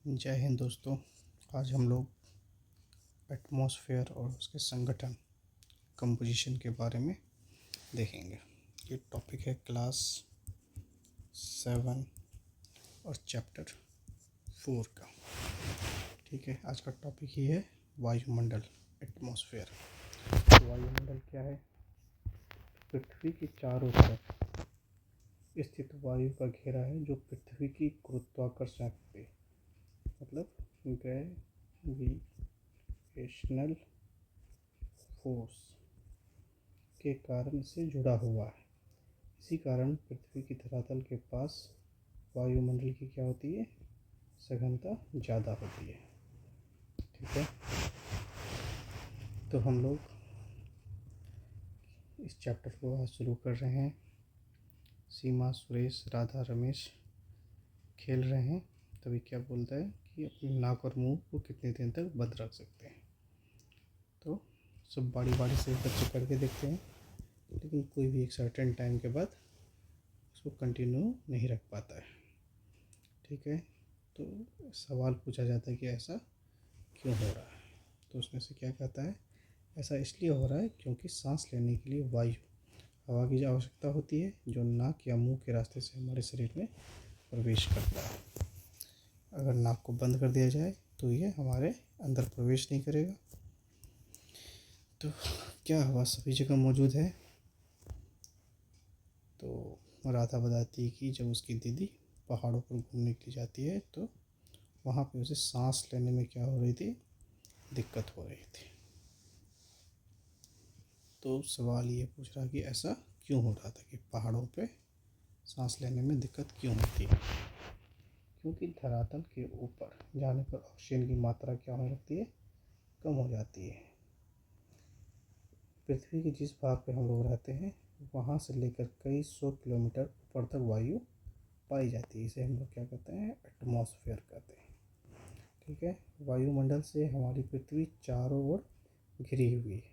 जय हिंद दोस्तों। आज हम लोग एटमॉस्फेयर और उसके संगठन कंपोजिशन के बारे में देखेंगे। ये टॉपिक है क्लास 7 और चैप्टर 4 का। ठीक है, आज का टॉपिक ही है वायुमंडल, एटमॉस्फेयर। वायुमंडल क्या है? पृथ्वी के चारों तरफ स्थित वायु का घेरा है जो पृथ्वी की गुरुत्वाकर्षण पे मतलब ग्रेविटेशनल फोर्स के कारण से जुड़ा हुआ है। इसी कारण पृथ्वी की धरातल के पास वायुमंडल की क्या होती है, सघनता ज़्यादा होती है। ठीक है, तो हम लोग इस चैप्टर को आज शुरू कर रहे हैं। सीमा, सुरेश, राधा, रमेश खेल रहे हैं। तभी क्या बोलता है कि अपनी नाक और मुंह को कितने दिन तक बंद रख सकते हैं। तो सब बारी बारी से बच्चे करके देखते हैं, लेकिन कोई भी एक सर्टेन टाइम के बाद उसको कंटिन्यू नहीं रख पाता है। ठीक है, तो सवाल पूछा जाता है कि ऐसा क्यों हो रहा है। तो उसमें से क्या कहता है, ऐसा इसलिए हो रहा है क्योंकि सांस लेने के लिए वायु, हवा की आवश्यकता होती है जो नाक या मुंह के रास्ते से हमारे शरीर में प्रवेश करता है। अगर नाक को बंद कर दिया जाए तो ये हमारे अंदर प्रवेश नहीं करेगा। तो क्या हवा सभी जगह मौजूद है? तो राधा बताती है कि जब उसकी दीदी पहाड़ों पर घूमने के लिए जाती है तो वहाँ पे उसे सांस लेने में क्या हो रही थी, दिक्कत हो रही थी। तो सवाल ये पूछ रहा कि ऐसा क्यों हो रहा था कि पहाड़ों पे सांस लेने में दिक्कत क्यों होती है। क्योंकि धरातल के ऊपर जाने पर ऑक्सीजन की मात्रा क्या होने लगती है, कम हो जाती है। पृथ्वी के जिस भाग पे हम लोग रहते हैं वहाँ से लेकर कई 100 किलोमीटर ऊपर तक वायु पाई जाती है। इसे हम लोग क्या कहते हैं, एटमॉस्फेयर कहते हैं। ठीक है, वायुमंडल से हमारी पृथ्वी चारों ओर घिरी हुई है।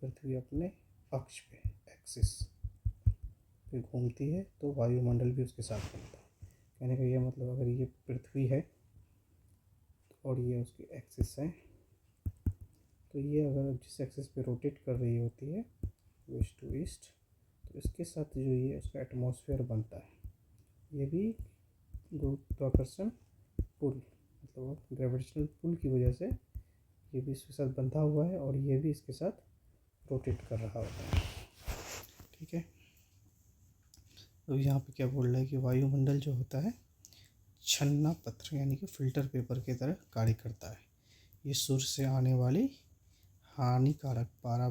पृथ्वी अपने अक्ष पे, एक्सिस पे घूमती है तो वायुमंडल भी उसके साथ घूमता है। कहने का ये मतलब, अगर ये पृथ्वी है और ये उसकी एक्सिस है, तो ये अगर जिस एक्सिस पे रोटेट कर रही होती है वेस्ट टू ईस्ट, तो इसके साथ जो ये उसका एटमॉस्फेयर बनता है। ये भी गुरुत्वाकर्षण पुल मतलब ग्रेविटेशनल पुल की वजह से ये भी इसके साथ बंधा हुआ है और ये भी इसके साथ रोटेट कर रहा होता है। ठीक है, तो यहाँ पे क्या बोल रहा है कि वायुमंडल जो होता है छन्ना पत्र यानी कि फिल्टर पेपर की तरह कार्य करता है। ये सूर्य से आने वाली हानिकारक पारा